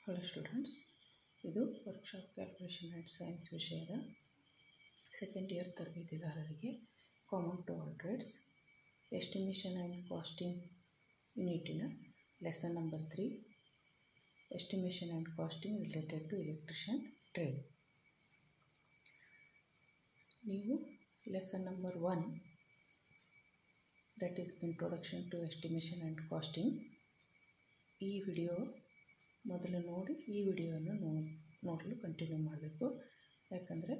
Hello students, ಇದು workshop calculation and science ವಿಷಯದ second year ತರಬೇತಿದಾರರಿಗೆ common to all trades estimation and costing ಯೂನಿಟಿನ lesson number 3 estimation and costing related to electrician trade. ನೀವು lesson number 1 that is introduction to estimation and costing ಈ video ಮೊದಲು ನೋಡಿ ಈ ವಿಡಿಯೋವನ್ನು ನೋಡಲು ಕಂಟಿನ್ಯೂ ಮಾಡಬೇಕು. ಯಾಕಂದರೆ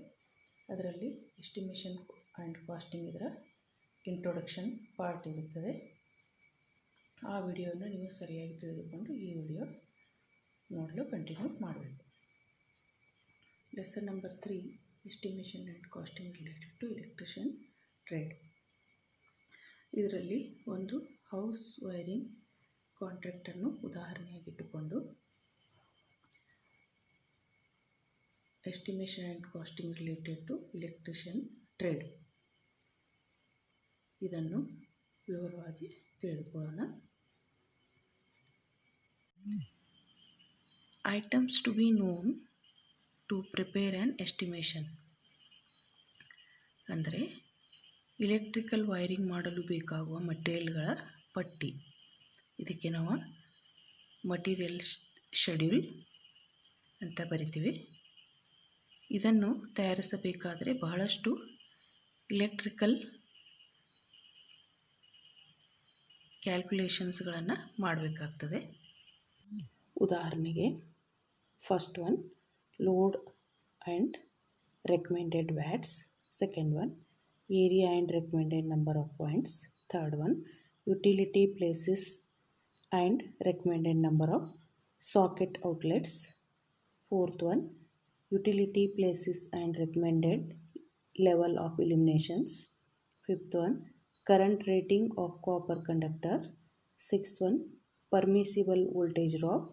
ಅದರಲ್ಲಿ ಎಸ್ಟಿಮೇಷನ್ ಆ್ಯಂಡ್ ಕಾಸ್ಟಿಂಗ್ ಇದರ ಇಂಟ್ರೊಡಕ್ಷನ್ ಪಾರ್ಟ್ ಇರುತ್ತದೆ. ಆ ವಿಡಿಯೋನ ನೀವು ಸರಿಯಾಗಿ ತಿಳಿದುಕೊಂಡು ಈ ವಿಡಿಯೋ ನೋಡಲು ಕಂಟಿನ್ಯೂ ಮಾಡಬೇಕು. Lesson number 3 estimation and costing related to electrician trade. ಇದರಲ್ಲಿ ಒಂದು ಹೌಸ್ ವೈರಿಂಗ್ ಕಾಂಟ್ರಾಕ್ಟನ್ನು ಉದಾಹರಣೆಯಾಗಿಟ್ಟುಕೊಂಡು estimation and costing related to electrician trade ಇದನ್ನು ವಿವರವಾಗಿ ತಿಳಿದುಕೊಳ್ಳೋಣ. Items to be known to prepare an estimation ಅಂದರೆ ಇಲೆಕ್ಟ್ರಿಕಲ್ ವೈರಿಂಗ್ ಮಾಡಲು ಬೇಕಾಗುವ ಮಟೀರಿಯಲ್ಗಳ ಪಟ್ಟಿ. ಇದಕ್ಕೆ ನಾವು ಮಟೀರಿಯಲ್ ಶೆಡ್ಯೂಲ್ ಅಂತ ಬರಿತೀವಿ. ಇದನ್ನು ತಯಾರಿಸಬೇಕಾದರೆ ಬಹಳಷ್ಟು ಇಲೆಕ್ಟ್ರಿಕಲ್ ಕ್ಯಾಲ್ಕುಲೇಷನ್ಸ್ಗಳನ್ನು ಮಾಡಬೇಕಾಗ್ತದೆ. ಉದಾಹರಣೆಗೆ first one load and recommended watts, second one area and recommended number of points, third one utility places and recommended number of socket outlets, fourth one utility places and recommended level of illuminations, fifth one current rating of copper conductor, sixth one permissible voltage drop,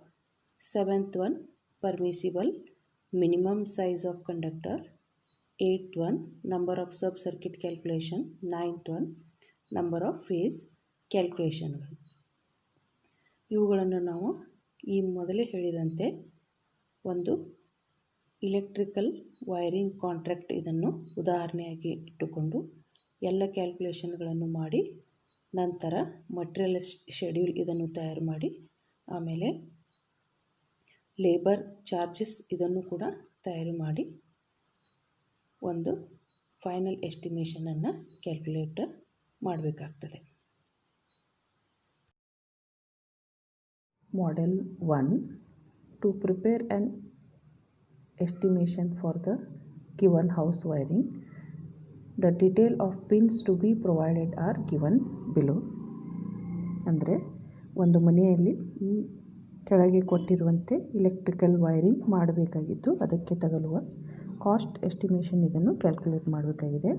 seventh one permissible minimum size of conductor, eighth one number of sub circuit calculation, ninth one number of phase calculation. ಇವುಗಳನ್ನು ನಾವು ಈ ಮೊದಲೇ ಹೇಳಿದಂತೆ ಒಂದು electrical wiring contract ಇದನ್ನು ಉದಾಹರಣೆಯಾಗಿ ಇಟ್ಟುಕೊಂಡು ಎಲ್ಲ ಕ್ಯಾಲ್ಕುಲೇಷನ್ಗಳನ್ನು ಮಾಡಿ ನಂತರ ಮಟೀರಿಯಲ್ ಶೆಡ್ಯೂಲ್ ಇದನ್ನು ತಯಾರು ಮಾಡಿ ಆಮೇಲೆ ಲೇಬರ್ ಚಾರ್ಜಸ್ ಇದನ್ನು ಕೂಡ ತಯಾರು ಮಾಡಿ ಒಂದು ಫೈನಲ್ ಎಸ್ಟಿಮೇಷನನ್ನು ಕ್ಯಾಲ್ಕುಲೇಟ್ ಮಾಡಬೇಕಾಗ್ತದೆ. Model 1 to prepare an estimation for the given house wiring. The detail of pins to be provided are given below. ಅಂದರೆ ಒಂದು ಮನೆಯಲ್ಲಿ ಈ ಕೆಳಗೆ ಕೊಟ್ಟಿರುವಂತೆ ಇಲೆಕ್ಟ್ರಿಕಲ್ ವೈರಿಂಗ್ ಮಾಡಬೇಕಾಗಿದ್ದು ಅದಕ್ಕೆ ತಗಲುವ ಕಾಸ್ಟ್ ಎಸ್ಟಿಮೇಷನ್ ಇದನ್ನು ಕ್ಯಾಲ್ಕುಲೇಟ್ ಮಾಡಬೇಕಾಗಿದೆ.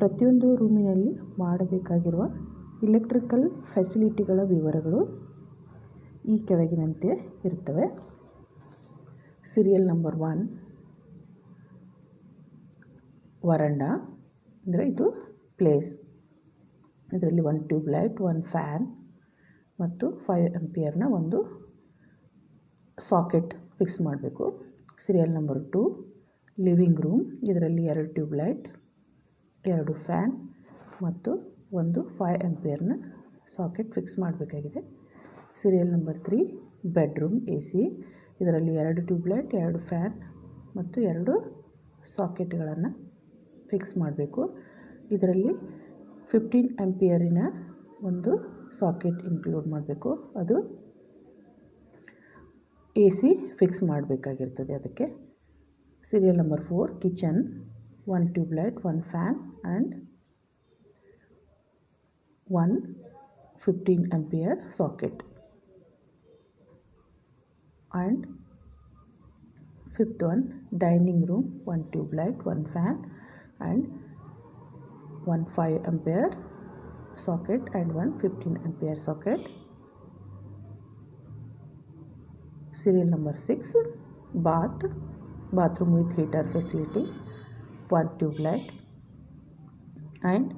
ಪ್ರತಿಯೊಂದು ರೂಮಿನಲ್ಲಿ ಮಾಡಬೇಕಾಗಿರುವ ಇಲೆಕ್ಟ್ರಿಕಲ್ ಫೆಸಿಲಿಟಿಗಳ ವಿವರಗಳು ಈ ಕೆಳಗಿನಂತೆ ಇರುತ್ತವೆ. ಸೀರಿಯಲ್ ನಂಬರ್ 1 ವರಂಡಾ ಅಂದರೆ ಇದು ಪ್ಲೇಸ್. ಇದರಲ್ಲಿ 1 ಟ್ಯೂಬ್ ಲೈಟ್, 1 ಫ್ಯಾನ್ ಮತ್ತು 5 ಆಂಪಿಯರ್ನ ಒಂದು ಸಾಕೆಟ್ ಫಿಕ್ಸ್ ಮಾಡಬೇಕು. Serial number 2 living room. ಇದರಲ್ಲಿ 2 ಟ್ಯೂಬ್ ಲೈಟ್, 2 ಫ್ಯಾನ್ ಮತ್ತು ಒಂದು 5 ಆಂಪಿಯರ್ನ ಸಾಕೆಟ್ ಫಿಕ್ಸ್ ಮಾಡಬೇಕಾಗಿದೆ. Serial number 3 bedroom AC. ಇದರಲ್ಲಿ 2 ಟ್ಯೂಬ್ ಲೈಟ್, 2 ಫ್ಯಾನ್ ಮತ್ತು 2 ಸಾಕೆಟ್ಗಳನ್ನು ಫಿಕ್ಸ್ ಮಾಡಬೇಕು. ಇದರಲ್ಲಿ 15 ಆಂಪಿಯರಿನ ಒಂದು ಸಾಕೆಟ್ ಇನ್ಕ್ಲೂಡ್ ಮಾಡಬೇಕು. ಅದು AC ಫಿಕ್ಸ್ ಮಾಡಬೇಕಾಗಿರ್ತದೆ ಅದಕ್ಕೆ. Serial number 4 kitchen. 1 tube light, 1 fan and 1 15 ampere socket. And fifth one dining room, 1 tube light, 1 fan and 1 5 ampere socket and 1 15 ampere socket. Serial number 6 bathroom with heater facility, 1 tube light and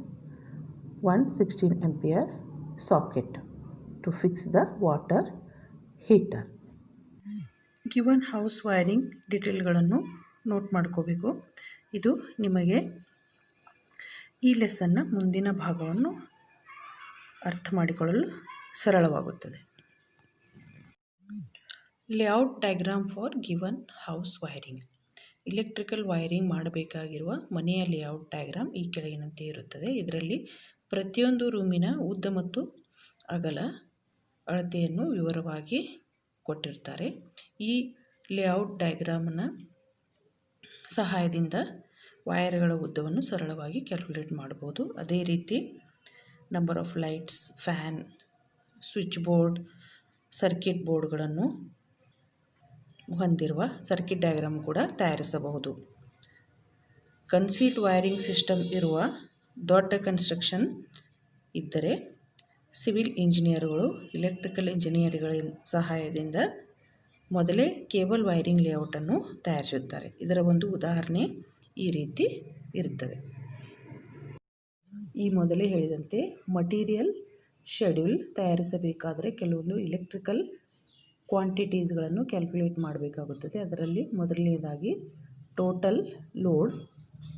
1 16 ampere socket to fix the water heater. Given house wiring ಡೀಟೇಲ್ಗಳನ್ನು note ಮಾಡ್ಕೋಬೇಕು. ಇದು ನಿಮಗೆ ಈ ಲೆಸನ್ನ ಮುಂದಿನ ಭಾಗವನ್ನು ಅರ್ಥ ಮಾಡಿಕೊಳ್ಳಲು ಸರಳವಾಗುತ್ತದೆ. Layout diagram for given house wiring. Electrical wiring ಮಾಡಬೇಕಾಗಿರುವ ಮನೆಯ ಲೇಔಟ್ ಡಯಾಗ್ರಾಮ್ ಈ ಕೆಳಗಿನಂತೆ ಇರುತ್ತದೆ. ಇದರಲ್ಲಿ ಪ್ರತಿಯೊಂದು ರೂಮಿನ ಉದ್ದ ಮತ್ತು ಅಗಲ ಅಳತೆಯನ್ನು ವಿವರವಾಗಿ ಕೊಟ್ಟಿರ್ತಾರೆ. ಈ ಲೇಔಟ್ ಡಯಾಗ್ರಾಮ್ನ ಸಹಾಯದಿಂದ ವೈರ್ಗಳ ಉದ್ದವನ್ನು ಸರಳವಾಗಿ ಕ್ಯಾಲ್ಕುಲೇಟ್ ಮಾಡಬಹುದು. ಅದೇ ರೀತಿ number of lights, fan, switch board, circuit ಬೋರ್ಡ್ಗಳನ್ನು ಹೊಂದಿರುವ ಸರ್ಕ್ಯೂಟ್ ಡಯಾಗ್ರಾಮ್ ಕೂಡ ತಯಾರಿಸಬಹುದು. ಕನ್ಸೀಲ್ಡ್ ವೈರಿಂಗ್ ಸಿಸ್ಟಮ್ ಇರುವ ದೊಡ್ಡ ಕನ್ಸ್ಟ್ರಕ್ಷನ್ ಇದ್ದರೆ ಸಿವಿಲ್ ಇಂಜಿನಿಯರ್ಗಳು ಎಲೆಕ್ಟ್ರಿಕಲ್ ಇಂಜಿನಿಯರ್ಗಳ ಸಹಾಯದಿಂದ ಮೊದಲೇ ಕೇಬಲ್ ವೈರಿಂಗ್ ಲೇಔಟನ್ನು ತಯಾರಿಸುತ್ತಾರೆ. ಇದರ ಒಂದು ಉದಾಹರಣೆ ಈ ರೀತಿ ಇರುತ್ತದೆ. ಈ ಮೊದಲೇ ಹೇಳಿದಂತೆ ಮಟೀರಿಯಲ್ ಶೆಡ್ಯೂಲ್ ತಯಾರಿಸಬೇಕಾದರೆ ಕೆಲವೊಂದು ಎಲೆಕ್ಟ್ರಿಕಲ್ ಕ್ವಾಂಟಿಟೀಸ್ಗಳನ್ನು ಕ್ಯಾಲ್ಕುಲೇಟ್ ಮಾಡಬೇಕಾಗುತ್ತದೆ. ಅದರಲ್ಲಿ ಮೊದಲನೇದಾಗಿ ಟೋಟಲ್ ಲೋಡ್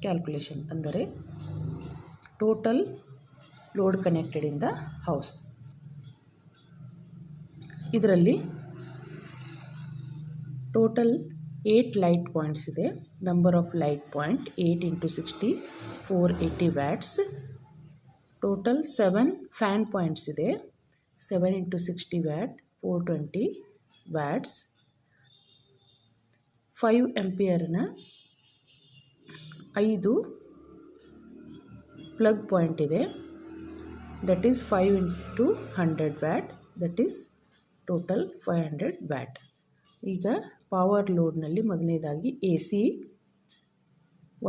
ಕ್ಯಾಲ್ಕುಲೇಷನ್, ಅಂದರೆ total load connected in the house. ಇದರಲ್ಲಿ ಟೋಟಲ್ 8 ಲೈಟ್ ಪಾಯಿಂಟ್ಸ್ ಇದೆ. Number of light point 8 × 60 480 watts. Total 7 fan points ಇದೆ. 7 × 60 ವ್ಯಾಟ್ 420 ವ್ಯಾಟ್ಸ್. 5 ಆಂಪಿಯರ್ನ 5 ಪ್ಲಗ್ ಪಾಯಿಂಟ್ ಇದೆ. That is 5 × 100 watt, that is total 500 watt. ಈಗ power ಲೋಡ್ನಲ್ಲಿ ಮೊದಲನೇದಾಗಿ A C,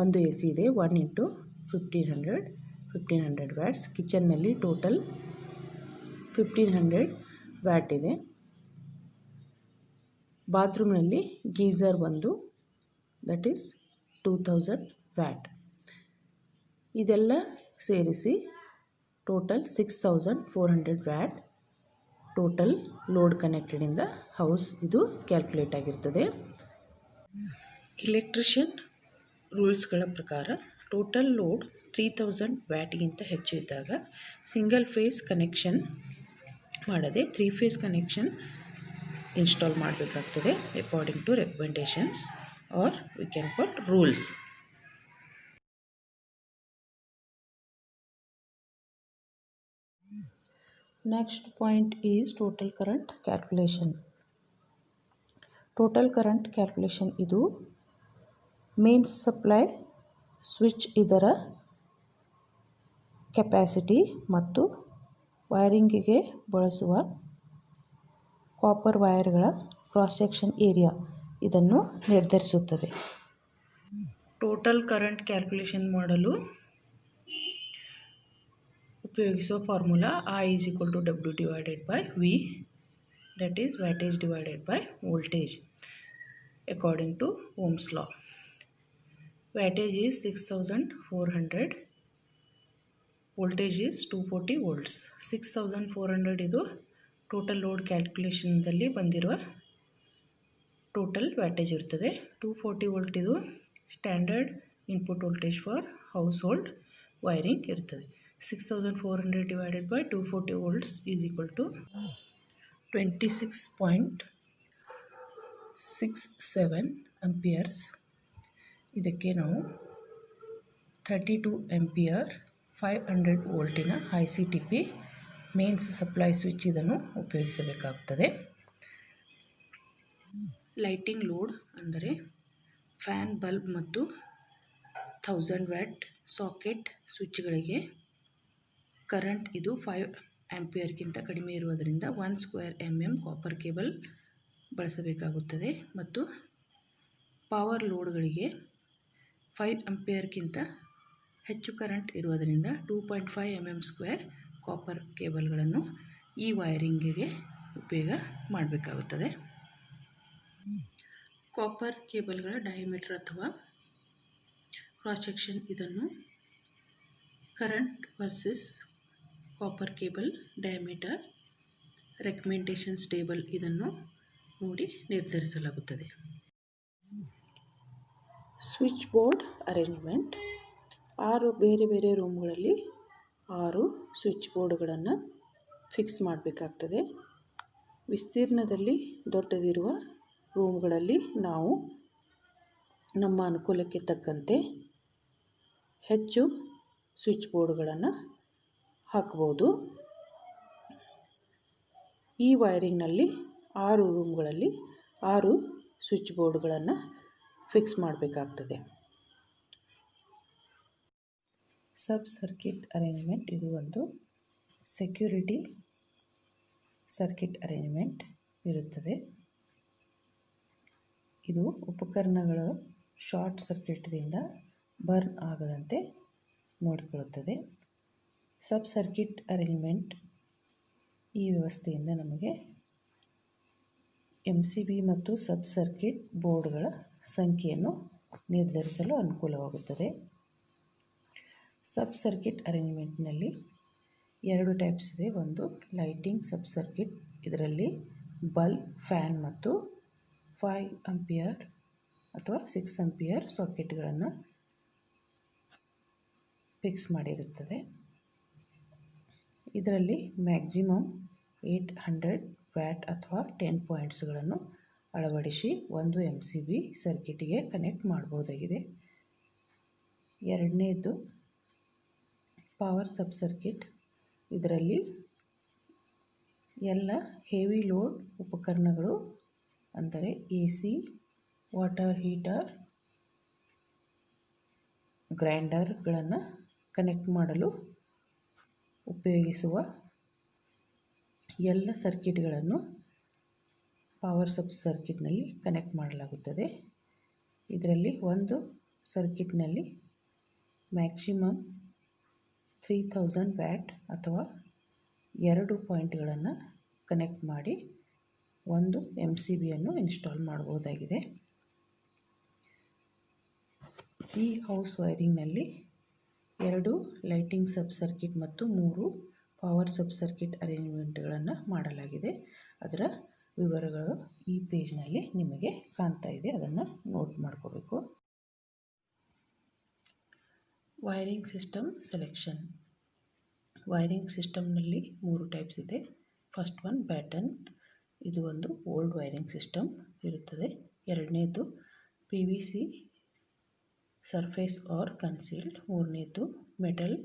ಒಂದು A C ಇದೆ. 1 × 1500 watts. ಕಿಚನ್ನಲ್ಲಿ total 1500 watt ಇದೆ. ಬಾತ್ರೂಮ್ನಲ್ಲಿ ಗೀಝರ್ ಒಂದು, ದಟ್ ಈಸ್ 2000 ವ್ಯಾಟ್. ಇದೆಲ್ಲ ಸೇರಿಸಿ total 6400 watt total load connected in the house ಇದು ಕ್ಯಾಲ್ಕುಲೇಟ್ ಆಗಿರ್ತದೆ. ಎಲೆಕ್ಟ್ರಿಷಿಯನ್ ರೂಲ್ಸ್ಗಳ ಪ್ರಕಾರ ಟೋಟಲ್ ಲೋಡ್ 3000 ವ್ಯಾಟ್ಗಿಂತ ಹೆಚ್ಚು ಇದ್ದಾಗ ಸಿಂಗಲ್ ಫೇಸ್ ಕನೆಕ್ಷನ್ ಮಾಡದೆ 3 ಫೇಸ್ ಕನೆಕ್ಷನ್ ಇನ್ಸ್ಟಾಲ್ ಮಾಡಬೇಕಾಗ್ತದೆ, according to recommendations are we can call rules. Next point is total current calculation. Total current calculation ಇದು mains supply switch ಇದರ capacity ಮತ್ತು ವೈರಿಂಗಿಗೆ ಬಳಸುವ ಕಾಪರ್ ವೈರ್ಗಳ ಕ್ರಾಸ್ ಸೆಕ್ಷನ್ ಏರಿಯಾ ಇದನ್ನು ನಿರ್ಧರಿಸುತ್ತದೆ. Total current calculation ಮಾಡಲು ಉಪಯೋಗಿಸುವ formula I = W/V, that is wattage divided by voltage, according to Ohm's law. Wattage is 6400, voltage is 240 volts. 6400 ಇದು total load ಕ್ಯಾಲ್ಕುಲೇಷನ್ದಲ್ಲಿ ಬಂದಿರುವ total wattage ಇರ್ತದೆ. 240 ವೋಲ್ಟ್ ಇದು standard input voltage for house hold wiring ಇರ್ತದೆ. 6400 divided by 240 volts is equal to 26.67 amperes. ಇದಕ್ಕೆ ನಾವು 32 ampere 500 ವೋಲ್ಟಿನ ICTP mains supply switch ಇದನ್ನು ಉಪಯೋಗಿಸಬೇಕಾಗುತ್ತದೆ. Lighting load ಅಂದರೆ fan, bulb ಮತ್ತು 1000 ವ್ಯಾಟ್ ಸಾಕೆಟ್ ಸ್ವಿಚ್ಗಳಿಗೆ ಕರೆಂಟ್ ಇದು 5 ಆಂಪಿಯರ್ಗಿಂತ ಕಡಿಮೆ ಇರುವುದರಿಂದ 1 ಸ್ಕ್ವೇರ್ mm ಕಾಪರ್ ಕೇಬಲ್ ಬಳಸಬೇಕಾಗುತ್ತದೆ. ಮತ್ತು ಪವರ್ ಲೋಡ್ಗಳಿಗೆ 5 ಆಂಪಿಯರ್ಗಿಂತ ಹೆಚ್ಚು ಕರೆಂಟ್ ಇರುವುದರಿಂದ 2.5 mm ಸ್ಕ್ವೇರ್ ಕಾಪರ್ ಕೇಬಲ್ಗಳನ್ನು ಈ ವೈರಿಂಗಿಗೆ ಉಪಯೋಗ ಮಾಡಬೇಕಾಗುತ್ತದೆ. ಕಾಪರ್ ಕೇಬಲ್ಗಳ ಡಯಾಮೀಟರ್ ಅಥವಾ ಕ್ರಾಸ್ ಸೆಕ್ಷನ್ ಇದನ್ನು current versus copper cable diameter recommendations table ಇದನ್ನು ನೋಡಿ ನಿರ್ಧರಿಸಲಾಗುತ್ತದೆ. Switch board arrangement. 6 ಬೇರೆ ಬೇರೆ ರೂಮ್ಗಳಲ್ಲಿ 6 ಸ್ವಿಚ್ ಬೋರ್ಡ್ಗಳನ್ನು ಫಿಕ್ಸ್ ಮಾಡಬೇಕಾಗ್ತದೆ. ವಿಸ್ತೀರ್ಣದಲ್ಲಿ ದೊಡ್ಡದಿರುವ ರೂಮ್ಗಳಲ್ಲಿ ನಾವು ನಮ್ಮ ಅನುಕೂಲಕ್ಕೆ ತಕ್ಕಂತೆ ಹೆಚ್ಚು ಸ್ವಿಚ್ ಬೋರ್ಡ್ಗಳನ್ನು ಹಾಕಬಹುದು. ಈ ವೈರಿಂಗ್ನಲ್ಲಿ 6 ರೂಮ್ಗಳಲ್ಲಿ 6 ಸ್ವಿಚ್ ಬೋರ್ಡ್ಗಳನ್ನು ಫಿಕ್ಸ್ ಮಾಡಬೇಕಾಗ್ತದೆ. ಸಬ್ ಸರ್ಕಿಟ್ ಅರೇಂಜ್ಮೆಂಟ್. ಇದು ಒಂದು ಸೆಕ್ಯೂರಿಟಿ ಸರ್ಕಿಟ್ ಅರೇಂಜ್ಮೆಂಟ್ ಇರುತ್ತದೆ. ಇದು ಉಪಕರಣಗಳು ಶಾರ್ಟ್ ಸರ್ಕಿಟ್ದಿಂದ ಬರ್ನ್ ಆಗದಂತೆ ನೋಡಿಕೊಳ್ಳುತ್ತದೆ. ಸಬ್ ಸರ್ಕಿಟ್ ಅರೇಂಜ್ಮೆಂಟ್ ಈ ವ್ಯವಸ್ಥೆಯಿಂದ ನಮಗೆ MCB ಮತ್ತು ಸಬ್ ಸರ್ಕಿಟ್ ಬೋರ್ಡ್ಗಳ ಸಂಖ್ಯೆಯನ್ನು ನಿರ್ಧರಿಸಲು ಅನುಕೂಲವಾಗುತ್ತದೆ. ಸಬ್ ಸರ್ಕಿಟ್ ಅರೇಂಜ್ಮೆಂಟ್ನಲ್ಲಿ 2 ಟೈಪ್ಸ್ ಇದೆ. ಒಂದು ಲೈಟಿಂಗ್ ಸಬ್ ಸರ್ಕಿಟ್. ಇದರಲ್ಲಿ ಬಲ್ಬ್, ಫ್ಯಾನ್ ಮತ್ತು 5 ಆಂಪಿಯರ್ ಅಥವಾ 6 ಆಂಪಿಯರ್ ಸಾಕೆಟ್ಗಳನ್ನು ಫಿಕ್ಸ್ ಮಾಡಿರುತ್ತದೆ. ಇದರಲ್ಲಿ ಮ್ಯಾಕ್ಸಿಮಮ್ 800 ವ್ಯಾಟ್ ಅಥವಾ 10 ಪಾಯಿಂಟ್ಸ್ಗಳನ್ನು ಅಳವಡಿಸಿ ಒಂದು MCB ಸರ್ಕಿಟ್ಗೆ ಕನೆಕ್ಟ್ ಮಾಡಬಹುದಾಗಿದೆ. ಎರಡನೇದು ಪವರ್ ಸಬ್ ಸರ್ಕಿಟ್. ಇದರಲ್ಲಿ ಎಲ್ಲ ಹೆವಿ ಲೋಡ್ ಉಪಕರಣಗಳು ಅಂದರೆ AC, ವಾಟರ್ ಹೀಟರ್, ಗ್ರೈಂಡರ್ಗಳನ್ನು ಕನೆಕ್ಟ್ ಮಾಡಲು ಉಪಯೋಗಿಸುವ ಎಲ್ಲ ಸರ್ಕಿಟ್ಗಳನ್ನು ಪವರ್ ಸಬ್ ಸರ್ಕಿಟ್ನಲ್ಲಿ ಕನೆಕ್ಟ್ ಮಾಡಲಾಗುತ್ತದೆ. ಇದರಲ್ಲಿ ಒಂದು ಸರ್ಕಿಟ್ನಲ್ಲಿ ಮ್ಯಾಕ್ಸಿಮಮ್ 3000 ವ್ಯಾಟ್ ಅಥವಾ 2 ಪಾಯಿಂಟ್ಗಳನ್ನು ಕನೆಕ್ಟ್ ಮಾಡಿ ಒಂದು MCBಯನ್ನು ಇನ್ಸ್ಟಾಲ್ ಮಾಡಬಹುದಾಗಿದೆ. ಈ ಹೌಸ್ ವೈರಿಂಗ್ನಲ್ಲಿ 2 ಲೈಟಿಂಗ್ ಸಬ್ ಸರ್ಕಿಟ್ ಮತ್ತು 3 ಪವರ್ ಸಬ್ ಸರ್ಕಿಟ್ ಅರೇಂಜ್ಮೆಂಟ್ಗಳನ್ನು ಮಾಡಲಾಗಿದೆ. ಅದರ ವಿವರಗಳು ಈ ಪೇಜ್ನಲ್ಲಿ ನಿಮಗೆ ಕಾಣ್ತಾ ಇದೆ. ಅದನ್ನು ನೋಟ್ ಮಾಡ್ಕೋಬೇಕು. Wiring system selection. ವೈರಿಂಗ್ ಸಿಸ್ಟಮ್ನಲ್ಲಿ 3 ಟೈಪ್ಸ್ ಇದೆ. First one batten. ಇದು ಒಂದು ಓಲ್ಡ್ ವೈರಿಂಗ್ ಸಿಸ್ಟಮ್ ಇರುತ್ತದೆ. ಎರಡನೇದು PVC ಸರ್ಫೇಸ್ ಆರ್ ಕನ್ಸೀಲ್ಡ್. ಮೂರನೇದು metal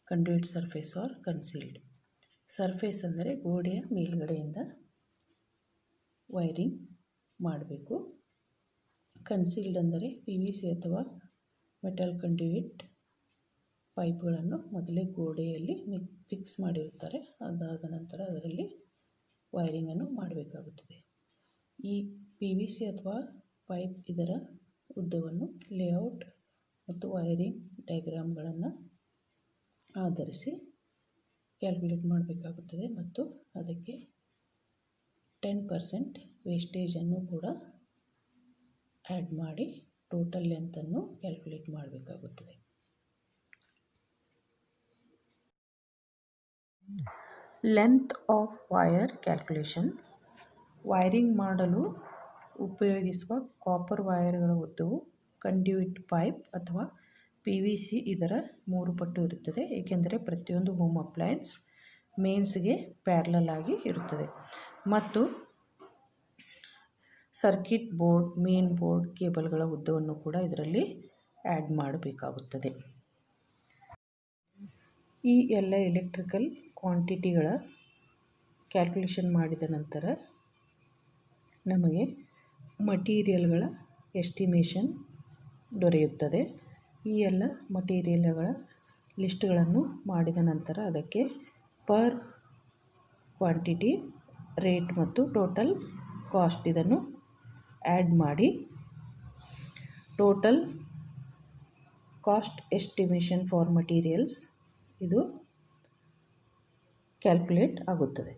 conduit surface or concealed. Surface ಅಂದರೆ ಗೋಡೆಯ ಮೇಲ್ಗಡೆಯಿಂದ ವೈರಿಂಗ್ ಮಾಡಬೇಕು. ಕನ್ಸೀಲ್ಡ್ ಅಂದರೆ PVC ಅಥವಾ ಮೆಟಲ್ ಕಂಡ್ಯೂಟ್ ಪೈಪ್ಗಳನ್ನು ಮೊದಲೇ ಗೋಡೆಯಲ್ಲಿ ಫಿಕ್ಸ್ ಮಾಡಿರುತ್ತಾರೆ. ಅದಾದ ನಂತರ ಅದರಲ್ಲಿ ವೈರಿಂಗನ್ನು ಮಾಡಬೇಕಾಗುತ್ತದೆ. ಈ PVC ಅಥವಾ ಪೈಪ್ ಇದರ ಉದ್ದವನ್ನು ಲೇಔಟ್ ಮತ್ತು ವೈರಿಂಗ್ ಡಯಾಗ್ರಾಮ್ಗಳನ್ನು ಆಧರಿಸಿ ಕ್ಯಾಲ್ಕುಲೇಟ್ ಮಾಡಬೇಕಾಗುತ್ತದೆ ಮತ್ತು ಅದಕ್ಕೆ 10% ವೇಸ್ಟೇಜನ್ನು ಕೂಡ ಆ್ಯಡ್ ಮಾಡಿ ಟೋಟಲ್ ಲೆಂತನ್ನು ಕ್ಯಾಲ್ಕುಲೇಟ್ ಮಾಡಬೇಕಾಗುತ್ತದೆ. Length of wire calculation. Wiring ಮಾಡಲು ಉಪಯೋಗಿಸುವ ಕಾಪರ್ ವೈರ್ಗಳ ಉದ್ದವು ಕಂಡ್ಯೂಟ್ ಪೈಪ್ ಅಥವಾ PVC ಇದರ 3 ಪಟ್ಟು ಇರುತ್ತದೆ. ಏಕೆಂದರೆ ಪ್ರತಿಯೊಂದು ಹೋಮ್ ಅಪ್ಲಯನ್ಸ್ ಮೇನ್ಸ್ಗೆ ಪ್ಯಾರಲಲ್ ಆಗಿ ಇರುತ್ತದೆ ಮತ್ತು ಸರ್ಕಿಟ್ ಬೋರ್ಡ್, ಮೇನ್ ಬೋರ್ಡ್ ಕೇಬಲ್ಗಳ ಉದ್ದವನ್ನು ಕೂಡ ಇದರಲ್ಲಿ ಆ್ಯಡ್ ಮಾಡಬೇಕಾಗುತ್ತದೆ. ಈ ಎಲ್ಲ ಎಲೆಕ್ಟ್ರಿಕಲ್ ಕ್ವಾಂಟಿಟಿಗಳ ಕ್ಯಾಲ್ಕುಲೇಷನ್ ಮಾಡಿದ ನಂತರ ನಮಗೆ ಮಟೀರಿಯಲ್ಗಳ ಎಸ್ಟಿಮೇಷನ್ ದೊರೆಯುತ್ತದೆ. ಈ ಎಲ್ಲ ಮಟೀರಿಯಲ್ಗಳ ಲಿಸ್ಟ್ಗಳನ್ನು ಮಾಡಿದ ನಂತರ ಅದಕ್ಕೆ ಪರ್ ಕ್ವಾಂಟಿಟಿ ರೇಟ್ ಮತ್ತು ಟೋಟಲ್ ಕಾಸ್ಟ್ ಇದನ್ನು ಆ್ಯಡ್ ಮಾಡಿ total cost estimation for materials ಇದು ಕ್ಯಾಲ್ಕುಲೇಟ್ ಆಗುತ್ತದೆ.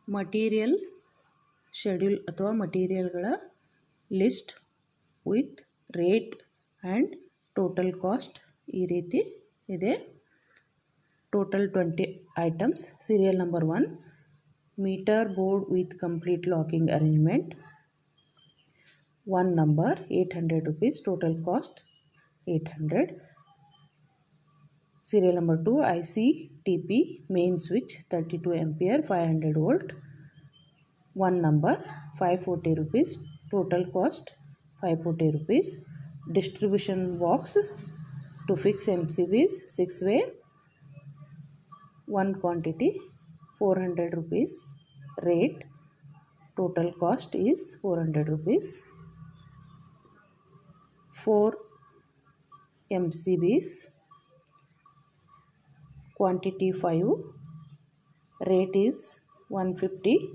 ಮಟೀರಿಯಲ್ ಶೆಡ್ಯೂಲ್ ಅಥವಾ ಮಟೀರಿಯಲ್ಗಳ list with rate and total cost ಈ ರೀತಿ ಇದೆ. Total 20 items. Serial number 1 meter board with complete locking arrangement. One number 800 rupees, total cost 800. Serial number 2 ICTP main switch 32 ampere 500 volt. One number 540 rupees, total cost 540 rupees. Distribution box to fix MCBs 6 way. One quantity 400 rupees rate, total cost is 400 rupees. 4 MCBs, quantity 5, rate is 150,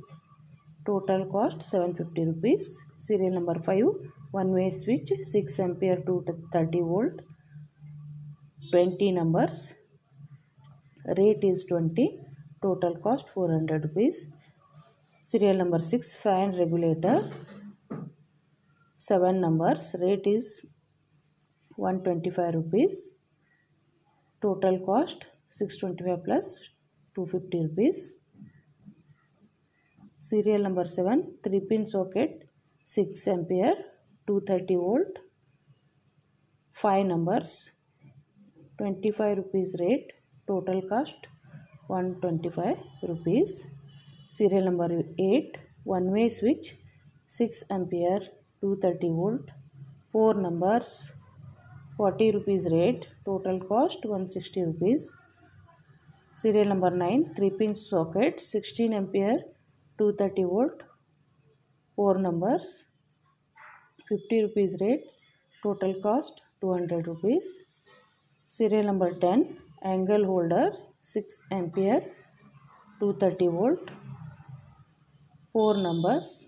total cost 750 rupees. Serial number 5 one way switch 6 ampere to 30 volt, 20 numbers, rate is 20, total cost 400 rupees. Serial number 6 fan regulator 7 numbers, rate is 125 rupees, total cost 625 plus 250 rupees. Serial number 7 3 pin socket 6 ampere 230 volt, 5 numbers, 25 rupees rate, total cost 125 rupees. Serial number 8 one way switch 6 ampere 230 volt, 4 numbers, 40 rupees rate, total cost 160 rupees. Serial number 9 3 pin socket 16 ampere 230 volt, 4 numbers, 50 rupees rate, total cost 200 rupees. Serial number 10 angle holder 6 ampere 230 volt, 4 numbers,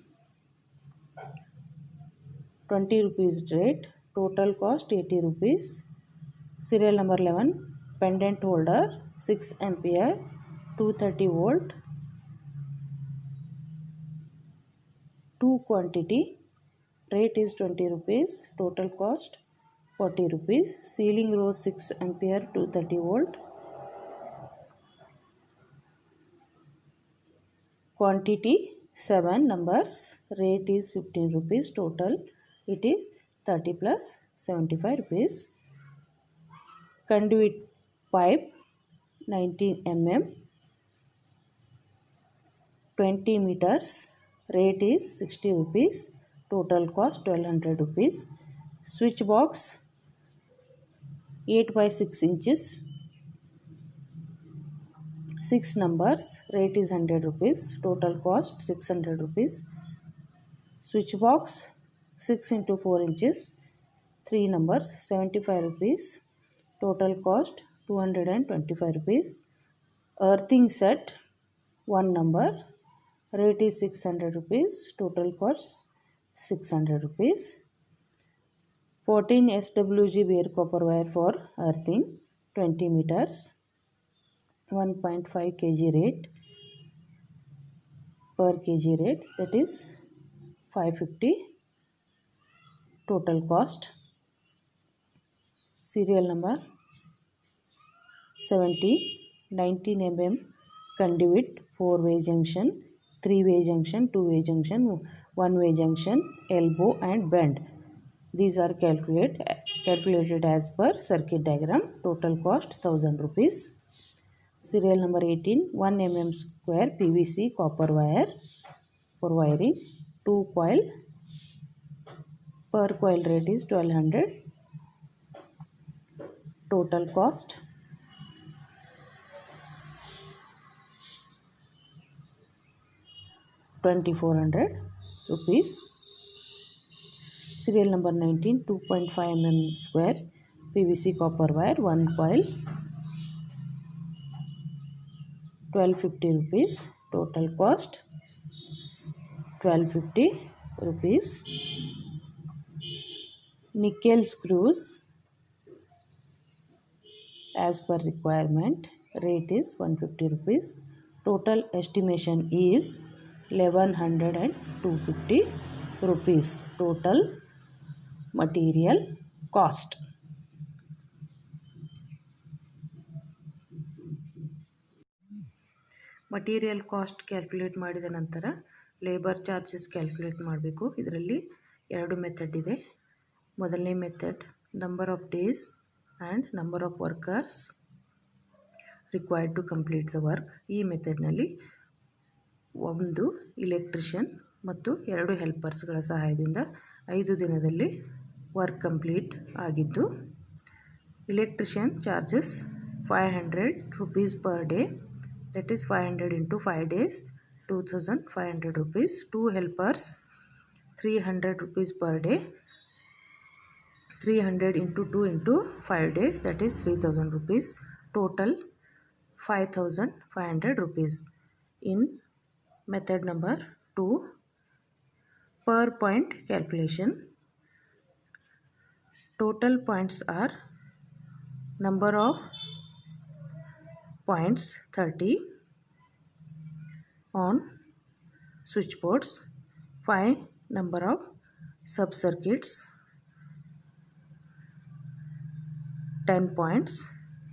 20 rupees rate, total cost 80 rupees. Serial number 11 pendant holder 6 ampere 230 volt, 2 quantity, rate is 20 rupees, total cost 40 rupees. Ceiling rose 6 ampere 230 volt, quantity 7 numbers, rate is 15 rupees, total it is 30 plus 75 rupees. Conduit pipe 19 mm 20 meters, rate is 60 rupees, total cost 1200 rupees. Switch box 8 by 6 inches 6 numbers, rate is 100 rupees, total cost 600 rupees. Switch box 6 into 4 inches 3 numbers 75 rupees, total cost 225 rupees. Earthing set 1 number, rate is 600 rupees, total cost 600 rupees. 14 SWG bare copper wire for earthing 20 meters, 1.5 kg rate per kg rate, that is 550, total cost. Serial number 17 19 mm conduit 4 way junction 3 way junction 2 way junction 1 way junction elbow and bend. These are calculated as per circuit diagram, total cost 1000 rupees. Serial number 18 1 mm square PVC copper wire for wiring, 2 coil, per coil rate is 1200, total cost 2400 rupees. Serial number 19 2.5 mm square PVC copper wire 1 coil 1250 rupees, total cost 1250 rupees. Nickel screws as per requirement, rate is 150 rupees, total estimation is 1100 and 250 rupees, total material cost. Material cost calculate ಮಾಡಿದ ನಂತರ labour charges calculate ಮಾಡಬೇಕು. ಇದರಲ್ಲಿ 2 method ಇದೆ. ಮೊದಲನೇ method number of days and number of workers required to complete the work. ಈ ಮೆಥಡ್ನಲ್ಲಿ ಒಂದು electrician ಮತ್ತು 2 ಹೆಲ್ಪರ್ಸ್ಗಳ ಸಹಾಯದಿಂದ 5 ದಿನದಲ್ಲಿ ವರ್ಕ್ ಕಂಪ್ಲೀಟ್ ಆಗಿದ್ದು, electrician charges 500 rupees per day, that is 500 into 5 days, 2500 rupees. 2 helpers 300 rupees per day, 300 into 2 into 5 days, that is 3000 rupees. Total 5500 rupees. In method number 2, per point calculation, total points are number of points 30 on switchboards, 5 number of sub circuits 10 points,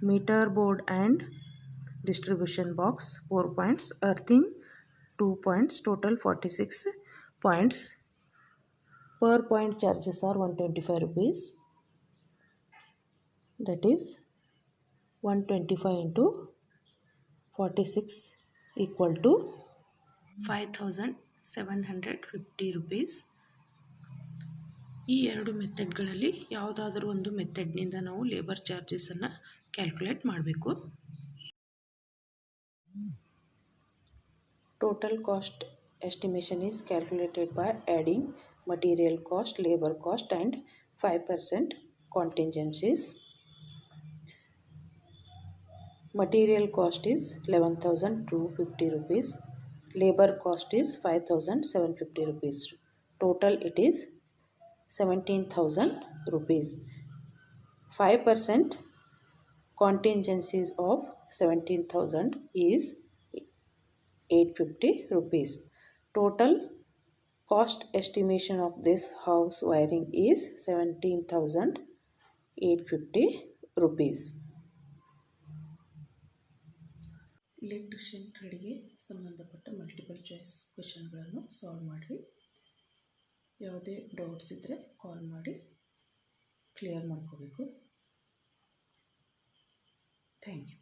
meter board and distribution box 4 points, earthing 2 points, total 46 points. Per point charges are 125 rupees, that is 125 into 46 equal to 5750 rupees. ಈ 2 ಮೆಥಡ್ಗಳಲ್ಲಿ ಯಾವುದಾದರೂ ಒಂದು ಮೆಥಡ್ನಿಂದ ನಾವು labour ಚಾರ್ಜಸನ್ನು calculate ಮಾಡಬೇಕು. Total cost estimation is calculated by adding material cost, labor cost and 5% contingencies. Material cost is 11,250 rupees. Labor cost is 5,750 rupees. Total it is 17,000 rupees. 5% contingencies of 17,000 is 850 rupees. Total cost estimation of this house wiring is 17,850 rupees. Electrician ಟ್ರೇಡ್ಗೆ ಸಂಬಂಧಪಟ್ಟ multiple choice ಕ್ವೆಶನ್ಗಳನ್ನು solve ಮಾಡಿರಿ. ಯಾವುದೇ doubts ಇದ್ದರೆ ಕಾಲ್ ಮಾಡಿ clear ಮಾಡ್ಕೋಬೇಕು. Thank you.